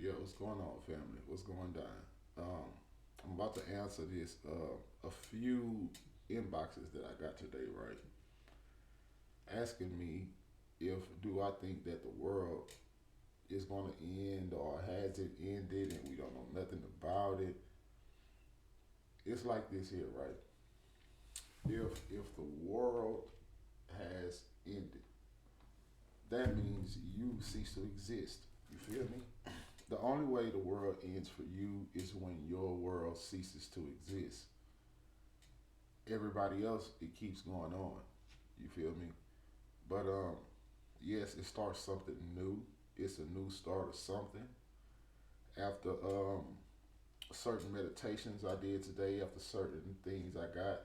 Yeah, what's going on, family? What's going down? I'm about to answer this. A few inboxes that I got today, right? Asking me if do I think that the world is going to end or has it ended and we don't know nothing about it. It's like this here, right? If the world has ended, that means you cease to exist. You feel me? The only way the world ends for you is when your world ceases to exist. Everybody else, it keeps going on. You feel me? But yes, it starts something new. It's a new start of something. After certain meditations I did today, after certain things I got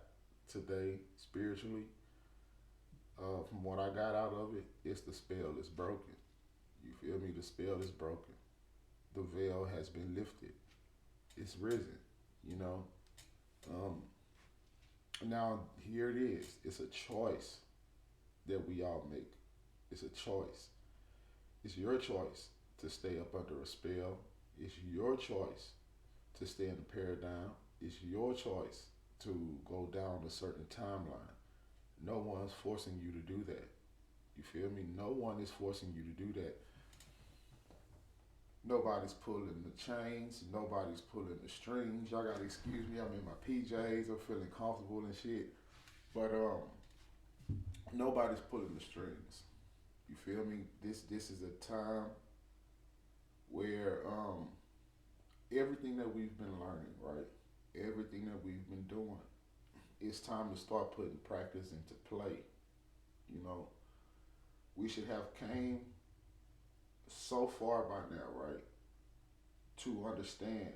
today spiritually, from what I got out of it, it's the spell is broken. You feel me? The spell is broken. The veil has been lifted. It's risen. You know. Um, Now here it is. It's a choice that we all make. It's a choice. It's your choice to stay up under a spell. It's your choice to stay in the paradigm. It's your choice to go down a certain timeline. No one's forcing you to do that. You feel me? No one is forcing you to do that. Nobody's pulling the chains. Nobody's pulling the strings. Y'all gotta excuse me. I'm in my PJs. I'm feeling comfortable and shit. But nobody's pulling the strings. You feel me? This is a time where everything that we've been learning, right? Everything that we've been doing, it's time to start putting practice into play. You know, we should have came so far by now, right? To understand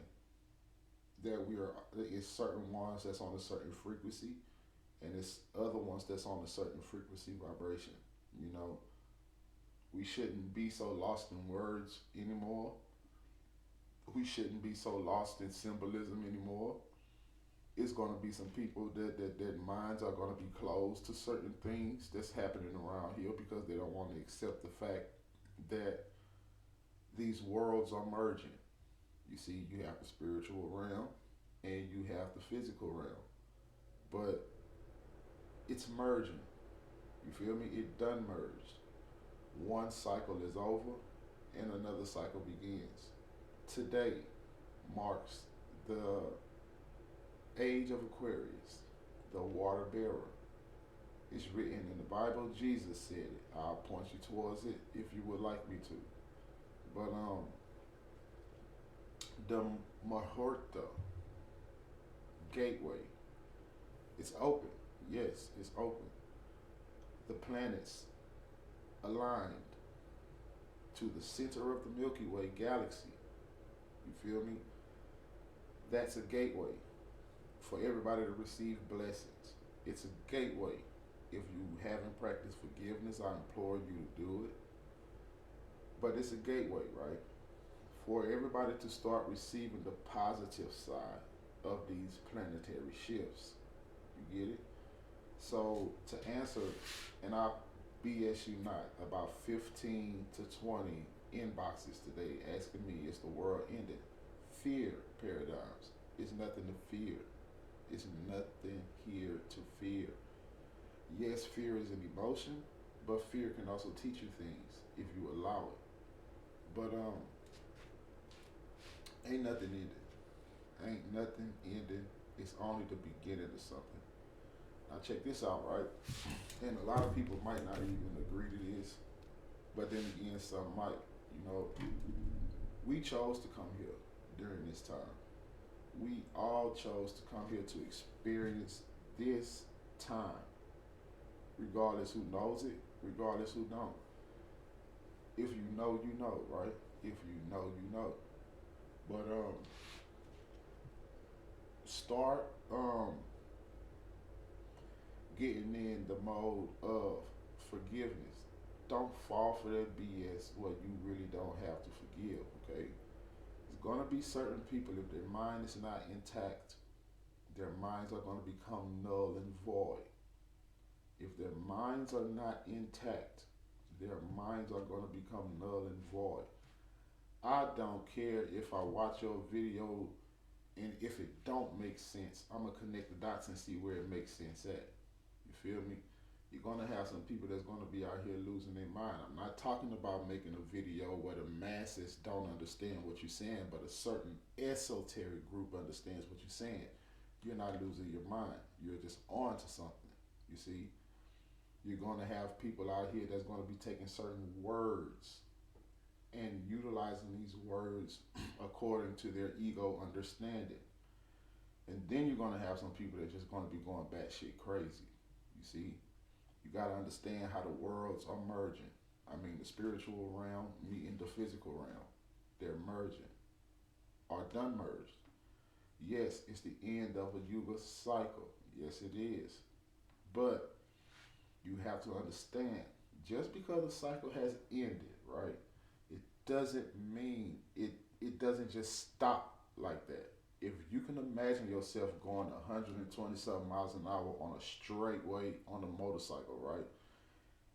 that we are it's certain ones that's on a certain frequency and it's other ones that's on a certain frequency vibration. You know, we shouldn't be so lost in words anymore. We shouldn't be so lost in symbolism anymore. It's going to be some people that minds are going to be closed to certain things that's happening around here because they don't want to accept the fact that these worlds are merging. You see, you have the spiritual realm and you have the physical realm, but it's merging. You feel me? It done merged. One cycle is over and another cycle begins. Today marks the Age of Aquarius, the water bearer. It's written in the Bible. Jesus said it. I'll point you towards it if you would like me to. But the Mahorta gateway, it's open. Yes, it's open. The planets aligned to the center of the Milky Way galaxy. You feel me? That's a gateway for everybody to receive blessings. It's a gateway. If you haven't practiced forgiveness, I implore you to do it. But it's a gateway, right? For everybody to start receiving the positive side of these planetary shifts. You get it? So to answer, and I'll BS you not, about 15 to 20 inboxes today asking me, is the world ending? Fear paradigms. It's nothing to fear. It's nothing here to fear. Yes, fear is an emotion, but fear can also teach you things if you allow it. But ain't nothing ending. Ain't nothing ending. It's only the beginning of something. Now check this out, right? And a lot of people might not even agree to this, but then again, some might. You know, we chose to come here during this time. We all chose to come here to experience this time, regardless who knows it, regardless who don't. If you know, you know, right? If you know, you know. But start getting in the mode of forgiveness. Don't fall for that BS where you really don't have to forgive, okay? There's gonna be certain people, if their mind is not intact, their minds are gonna become null and void. If their minds are not intact, their minds are gonna become null and void. I don't care if I watch your video and if it don't make sense, I'm gonna connect the dots and see where it makes sense at. You feel me? You're gonna have some people that's gonna be out here losing their mind. I'm not talking about making a video where the masses don't understand what you're saying, but a certain esoteric group understands what you're saying. You're not losing your mind. You're just on to something. You see, you're gonna have people out here that's gonna be taking certain words and utilizing these words according to their ego understanding. And then you're gonna have some people that just gonna be going batshit crazy. You see, you gotta understand how the worlds are merging. I mean, the spiritual realm meeting the physical realm. They're merging, are done merged. Yes, it's the end of a yuga cycle. Yes, it is. But you have to understand, just because the cycle has ended, right? It doesn't mean it doesn't just stop like that. If you can imagine yourself going 120 something miles an hour on a straightway on a motorcycle, right?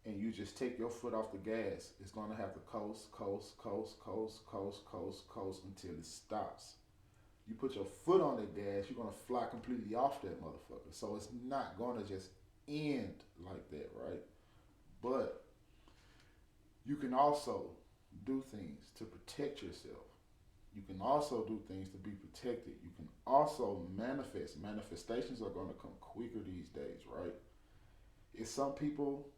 And you just take your foot off the gas, it's gonna have to coast, coast, coast, coast, coast, coast, coast until it stops. You put your foot on the gas, you're gonna fly completely off that motherfucker. So it's not gonna just end like that, right? But you can also do things to protect yourself. You can also do things to be protected. You can also manifest. Manifestations are going to come quicker these days, right? It's some people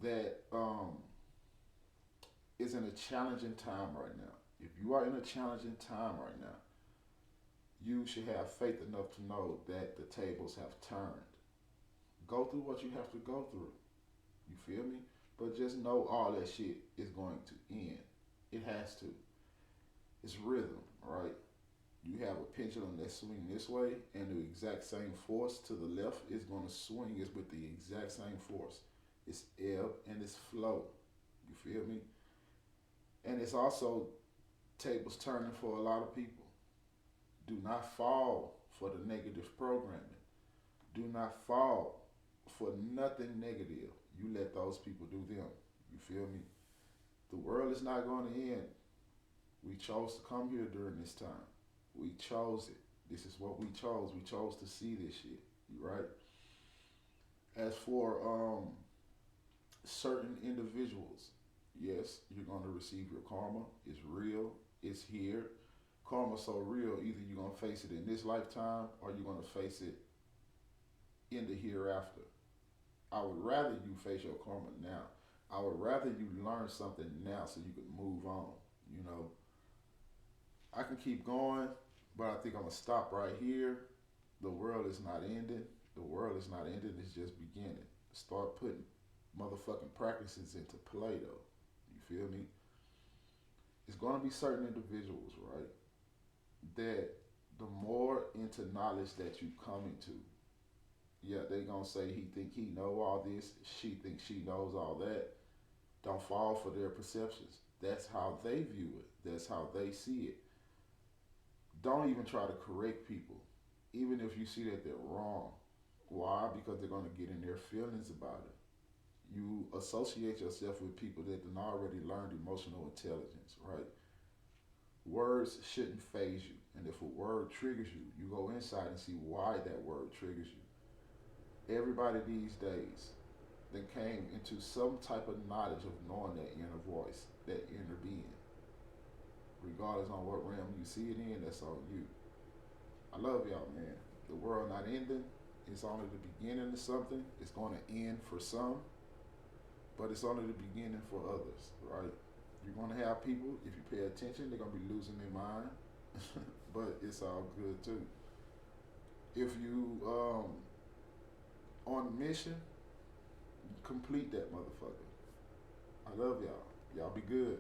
that is in a challenging time right now. If you are in a challenging time right now, you should have faith enough to know that the tables have turned. Go through what you have to go through. You feel me? But just know all that shit is going to end. It has to. It's rhythm, right? You have a pendulum that swings this way, and the exact same force to the left is going to swing is with the exact same force. It's ebb and it's flow. You feel me? And it's also tables turning for a lot of people. Do not fall for the negative programming. Do not fall for nothing negative. You let those people do them. You feel me? The world is not going to end. We chose to come here during this time. We chose it. This is what we chose. We chose to see this shit. You right? As for certain individuals, yes, you're going to receive your karma. It's real. It's here. Karma's so real. Either you're going to face it in this lifetime or you're going to face it in the hereafter. I would rather you face your karma now. I would rather you learn something now so you can move on. You know, I can keep going, but I think I'm gonna stop right here. The world is not ending. The world is not ending. It's just beginning. Start putting motherfucking practices into play, though. You feel me? It's gonna be certain individuals, right? That the more into knowledge that you come into, yeah, they gonna say he think he know all this. She thinks she knows all that. Don't fall for their perceptions. That's how they view it. That's how they see it. Don't even try to correct people, even if you see that they're wrong. Why? Because they're going to get in their feelings about it. You associate yourself with people that have already learned emotional intelligence, right? Words shouldn't phase you. And if a word triggers you, you go inside and see why that word triggers you. Everybody these days that came into some type of knowledge of knowing that inner voice, that inner being. Regardless on what realm you see it in, that's on you. I love y'all, man. The world not ending. It's only the beginning of something. It's going to end for some, but it's only the beginning for others, right? You're going to have people, if you pay attention, they're going to be losing their mind, but it's all good too. If you on mission, complete that motherfucker. I love y'all. Y'all be good.